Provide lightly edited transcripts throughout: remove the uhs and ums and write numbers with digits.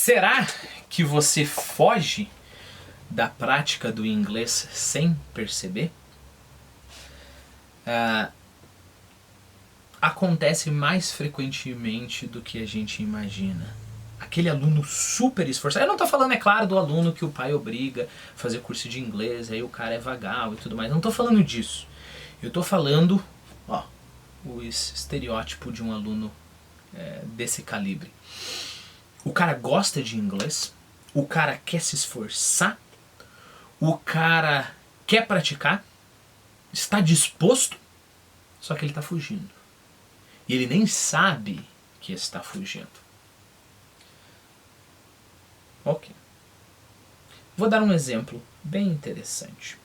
Será que você foge da prática do inglês sem perceber? Acontece mais frequentemente do que a gente imagina. Aquele aluno super esforçado. Eu não tô falando, é claro, do aluno que o pai obriga a fazer curso de inglês, aí o cara é vagal e tudo mais. Não tô falando disso. Eu tô falando, o estereótipo de um aluno desse calibre. O cara gosta de inglês, o cara quer se esforçar, o cara quer praticar, está disposto, só que ele está fugindo. E ele nem sabe que está fugindo. Ok. Vou dar um exemplo bem interessante.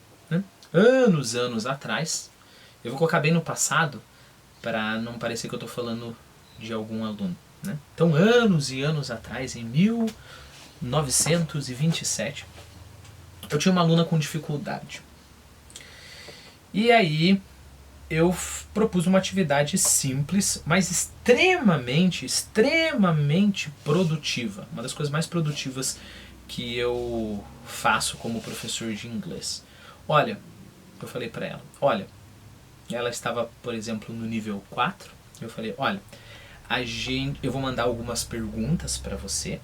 Anos atrás, eu vou colocar bem no passado, para não parecer que eu estou falando de algum aluno. Então, anos e anos atrás, em 1927, eu tinha uma aluna com dificuldade. E aí eu propus uma atividade simples, mas extremamente produtiva. Uma das coisas mais produtivas que eu faço como professor de inglês. Olha, eu falei para ela, ela estava, por exemplo, no nível 4. Eu falei, eu vou mandar algumas perguntas para você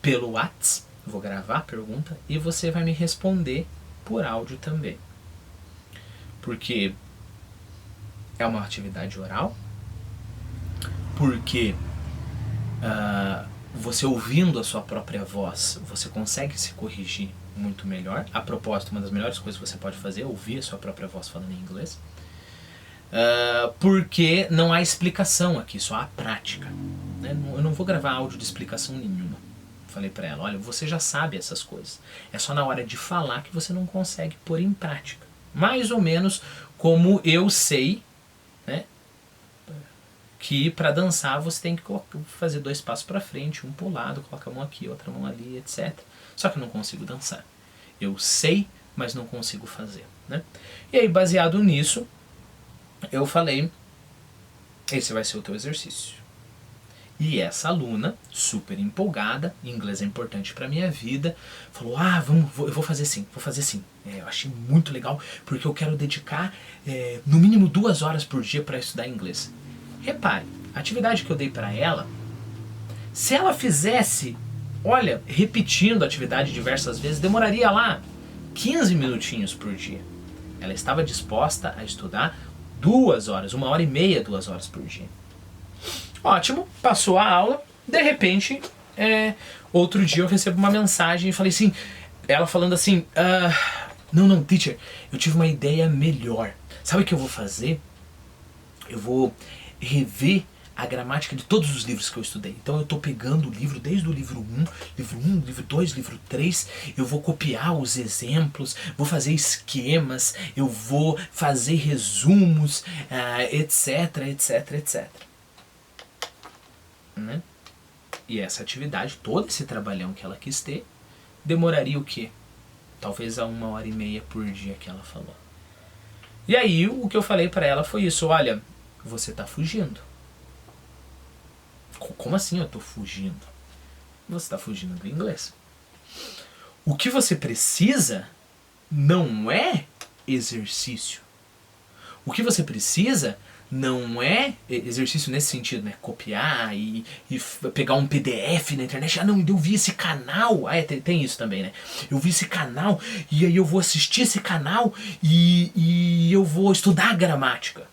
pelo WhatsApp, vou gravar a pergunta e você vai me responder por áudio também. Porque é uma atividade oral, porque você ouvindo a sua própria voz, você consegue se corrigir muito melhor. A propósito, uma das melhores coisas que você pode fazer é ouvir a sua própria voz falando em inglês. Porque não há explicação aqui, só há prática. Eu não vou gravar áudio de explicação nenhuma. Falei pra ela, olha, você já sabe essas coisas. É só na hora de falar que você não consegue pôr em prática. Mais ou menos como eu sei, que para dançar você tem que fazer 2 passos para frente, um pro lado, coloca a mão aqui, outra mão ali, etc. Só que eu não consigo dançar. Eu sei, mas não consigo fazer. E aí, baseado nisso, eu falei, esse vai ser o teu exercício. E essa aluna, super empolgada, inglês é importante para minha vida, falou, eu vou fazer sim. Eu achei muito legal, porque eu quero dedicar no mínimo 2 horas por dia para estudar inglês. Repare, a atividade que eu dei para ela, se ela fizesse, repetindo a atividade diversas vezes, demoraria lá 15 minutinhos por dia. Ela estava disposta a estudar 2 horas, 1h30, 2 horas por dia. Ótimo, passou a aula, de repente, outro dia eu recebo uma mensagem e falei assim, ela falando assim, não, teacher, eu tive uma ideia melhor. Sabe o que eu vou fazer? Eu vou rever a gramática de todos os livros que eu estudei. Então eu estou pegando o livro desde o livro 1, livro 2, livro 3, eu vou copiar os exemplos, vou fazer esquemas, eu vou fazer resumos, etc. E essa atividade, todo esse trabalhão que ela quis ter, demoraria o quê? Talvez a 1h30 por dia que ela falou. E aí o que eu falei para ela foi isso, olha, você tá fugindo. Como assim eu tô fugindo? Você tá fugindo do inglês. O que você precisa não é exercício. O que você precisa não é exercício nesse sentido, copiar e pegar um PDF na internet. Eu vi esse canal. Tem isso também, Eu vi esse canal e aí eu vou assistir esse canal e eu vou estudar a gramática.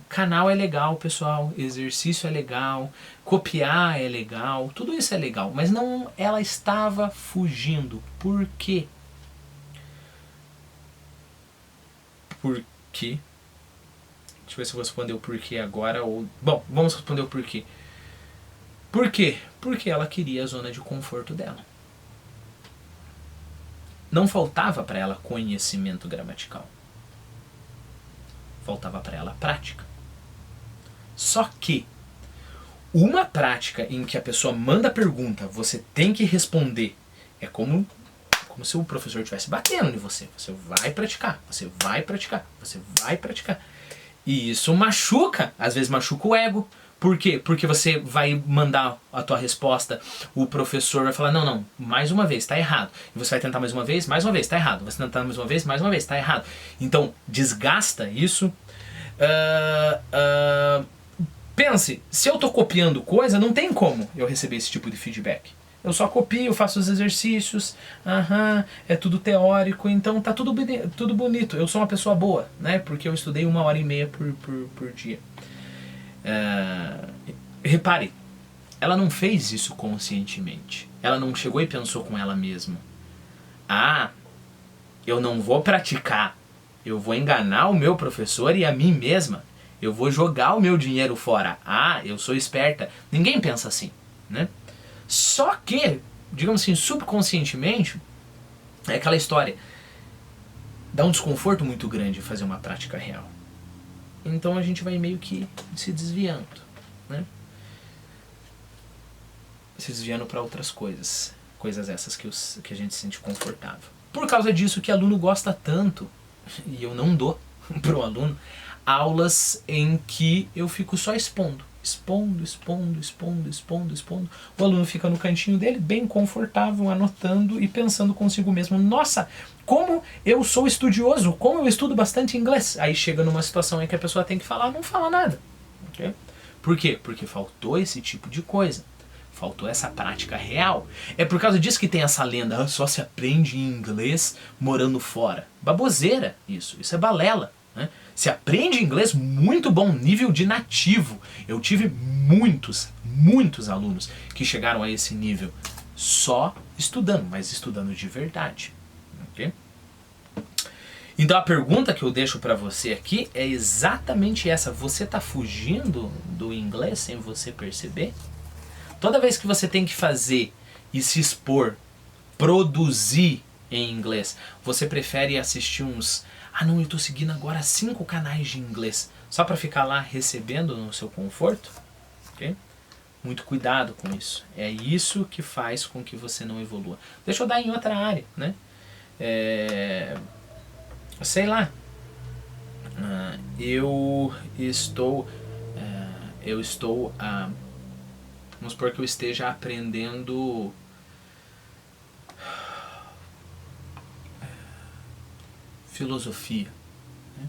Canal é legal, pessoal. Exercício é legal. Copiar é legal. Tudo isso é legal. Mas não, ela estava fugindo. Por quê? Por quê? Deixa eu ver se eu vou responder o porquê agora ou... Bom, vamos responder o porquê. Por quê? Porque ela queria a zona de conforto dela. Não faltava para ela conhecimento gramatical. Faltava para ela prática. Só que uma prática em que a pessoa manda a pergunta, você tem que responder, é como se o professor estivesse batendo em você. Você vai praticar, você vai praticar, você vai praticar. E isso machuca, às vezes machuca o ego, Por quê? Porque você vai mandar a tua resposta, o professor vai falar, não, mais uma vez, tá errado. E você vai tentar mais uma vez, tá errado. Você tentar mais uma vez, tá errado. Então, desgasta isso. Pense, se eu tô copiando coisa, não tem como eu receber esse tipo de feedback. Eu só copio, faço os exercícios, é tudo teórico, então tá tudo bonito. Eu sou uma pessoa boa, né? Porque eu estudei 1h30 por dia. Repare, ela não fez isso conscientemente. Ela não chegou e pensou com ela mesma. Eu não vou praticar. Eu vou enganar o meu professor e a mim mesma. Eu vou jogar o meu dinheiro fora. Eu sou esperta. Ninguém pensa assim, né? Só que, digamos assim, subconscientemente, é aquela história. Dá um desconforto muito grande fazer uma prática real. Então a gente vai meio que se desviando, né? Se desviando para outras coisas. Coisas essas que a gente se sente confortável. Por causa disso que o aluno gosta tanto, e eu não dou pro aluno, aulas em que eu fico só expondo. Expondo. O aluno fica no cantinho dele, bem confortável, anotando e pensando consigo mesmo. Nossa, como eu sou estudioso, como eu estudo bastante inglês. Aí chega numa situação em que a pessoa tem que falar, não fala nada. Okay? Por quê? Porque faltou esse tipo de coisa. Faltou essa prática real. É por causa disso que tem essa lenda, só se aprende inglês morando fora. Baboseira isso é balela. Né? Se aprende inglês muito bom, nível de nativo. Eu tive muitos alunos que chegaram a esse nível só estudando, mas estudando de verdade. Okay? Então a pergunta que eu deixo para você aqui é exatamente essa. Você está fugindo do inglês sem você perceber? Toda vez que você tem que fazer e se expor, produzir em inglês, você prefere assistir uns... eu tô seguindo agora 5 canais de inglês, só para ficar lá recebendo no seu conforto? Okay? Muito cuidado com isso. É isso que faz com que você não evolua. Deixa eu dar em outra área, né? Sei lá. Eu estou... vamos supor que eu esteja aprendendo filosofia, né?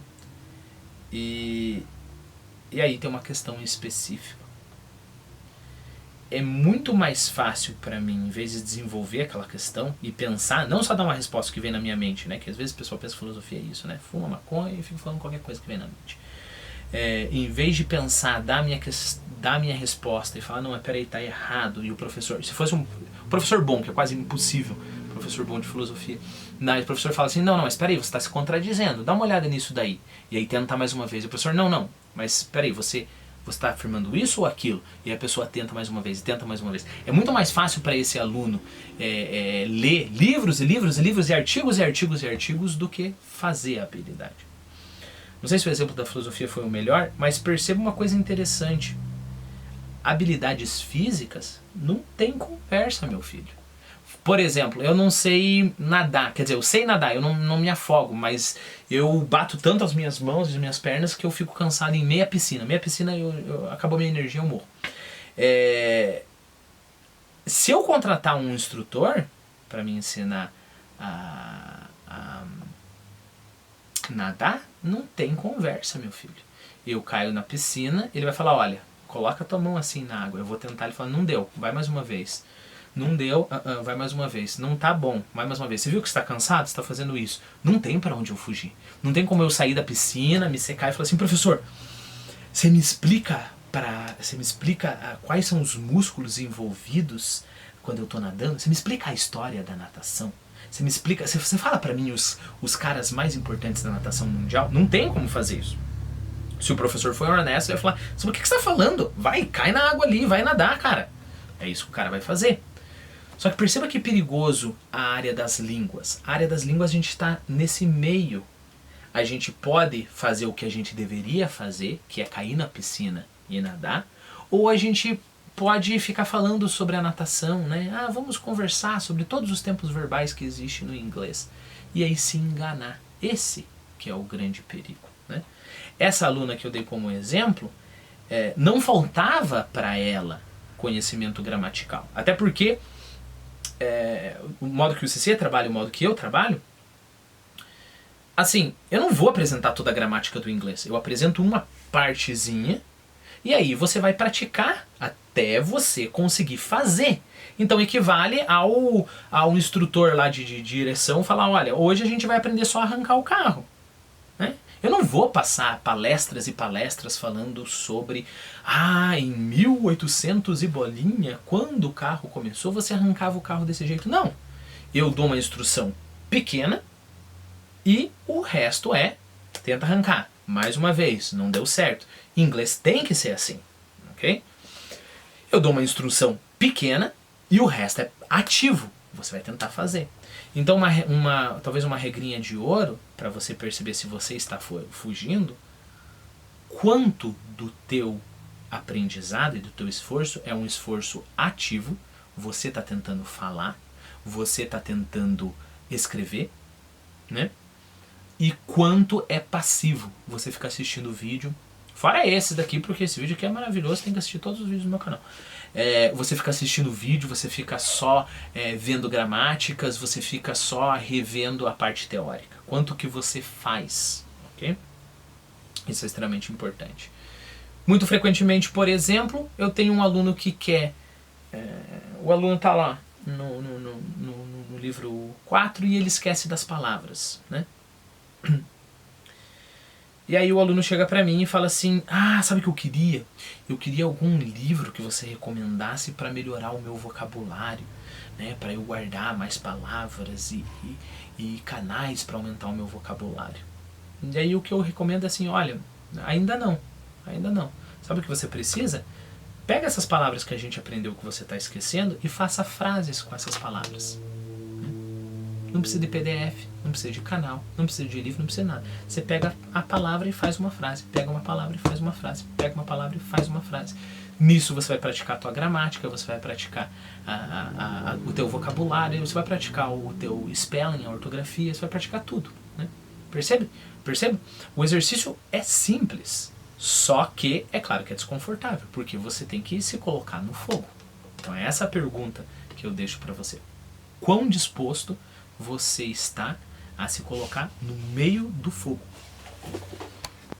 E aí tem uma questão específica. É muito mais fácil para mim, em vez de desenvolver aquela questão e pensar, não só dar uma resposta que vem na minha mente, né? Que às vezes o pessoal pensa que filosofia é isso, né? Fuma maconha e fica falando qualquer coisa que vem na mente. Em vez de pensar, dar minha resposta e falar, não, mas peraí, tá errado, e o professor, se fosse um professor bom, que é quase impossível, professor bom de filosofia, o professor fala assim, não, mas peraí, você está se contradizendo, dá uma olhada nisso daí, e aí tenta mais uma vez, e o professor, não, mas peraí, você está afirmando isso ou aquilo? E a pessoa tenta mais uma vez, e tenta mais uma vez. É muito mais fácil para esse aluno ler livros e artigos do que fazer a habilidade. Não sei se o exemplo da filosofia foi o melhor, mas perceba uma coisa interessante. Habilidades físicas não tem conversa, meu filho. Por exemplo, eu não sei nadar, quer dizer, eu sei nadar, eu não me afogo, mas eu bato tanto as minhas mãos e as minhas pernas que eu fico cansado em meia piscina. Meia piscina, acabou a minha energia, eu morro. Se eu contratar um instrutor para me ensinar a nadar, não tem conversa, meu filho. Eu caio na piscina, ele vai falar, olha, coloca a tua mão assim na água. Eu vou tentar, ele fala, não deu, vai mais uma vez. Não deu, vai mais uma vez. Não tá bom, vai mais uma vez. Você viu que você está cansado? Você está fazendo isso. Não tem para onde eu fugir. Não tem como eu sair da piscina, me secar e falar assim, professor, você me explica quais são os músculos envolvidos quando eu tô nadando? Você me explica a história da natação? Você me explica, você fala pra mim os caras mais importantes da natação mundial? Não tem como fazer isso. Se o professor for honesto, ele vai falar, sobre o que você tá falando? Vai, cai na água ali, vai nadar, cara. É isso que o cara vai fazer. Só que perceba que perigoso a área das línguas. A área das línguas a gente está nesse meio. A gente pode fazer o que a gente deveria fazer, que é cair na piscina e nadar, ou a gente pode ficar falando sobre a natação, né? Vamos conversar sobre todos os tempos verbais que existem no inglês. E aí se enganar. Esse que é o grande perigo, né? Essa aluna que eu dei como exemplo, não faltava para ela conhecimento gramatical. Até porque o modo que o CC trabalha e o modo que eu trabalho, assim, eu não vou apresentar toda a gramática do inglês. Eu apresento uma partezinha e aí você vai praticar até você conseguir fazer. Então equivale ao instrutor lá de direção falar, olha, hoje a gente vai aprender só a arrancar o carro. Né? Eu não vou passar palestras e palestras falando sobre em 1800 e bolinha, quando o carro começou, você arrancava o carro desse jeito. Não. Eu dou uma instrução pequena e o resto tenta arrancar. Mais uma vez, não deu certo. Em inglês tem que ser assim. Ok? Eu dou uma instrução pequena e o resto é ativo. Você vai tentar fazer. Então, talvez uma regrinha de ouro, para você perceber se você está fugindo, quanto do teu aprendizado e do teu esforço é um esforço ativo, você está tentando falar, você está tentando escrever, né? E quanto é passivo, você fica assistindo o vídeo, fora esse daqui, porque esse vídeo aqui é maravilhoso, tem que assistir todos os vídeos do meu canal. Você fica assistindo o vídeo, você fica só vendo gramáticas, você fica só revendo a parte teórica. Quanto que você faz, ok? Isso é extremamente importante. Muito frequentemente, por exemplo, eu tenho um aluno que quer... o aluno está lá no livro 4 e ele esquece das palavras, né? E aí o aluno chega pra mim e fala assim, sabe o que eu queria? Eu queria algum livro que você recomendasse para melhorar o meu vocabulário, né? Para eu guardar mais palavras e canais para aumentar o meu vocabulário. E aí o que eu recomendo é assim, olha, ainda não. Sabe o que você precisa? Pega essas palavras que a gente aprendeu que você está esquecendo e faça frases com essas palavras. Não precisa de PDF, não precisa de canal, não precisa de livro, não precisa de nada. Você pega a palavra e faz uma frase, pega uma palavra e faz uma frase, pega uma palavra e faz uma frase. Nisso você vai praticar a tua gramática, você vai praticar o teu vocabulário, você vai praticar o teu spelling, a ortografia, você vai praticar tudo. Né? Percebe? O exercício é simples, só que é claro que é desconfortável, porque você tem que se colocar no fogo. Então é essa a pergunta que eu deixo para você. Quão disposto você está a se colocar no meio do fogo?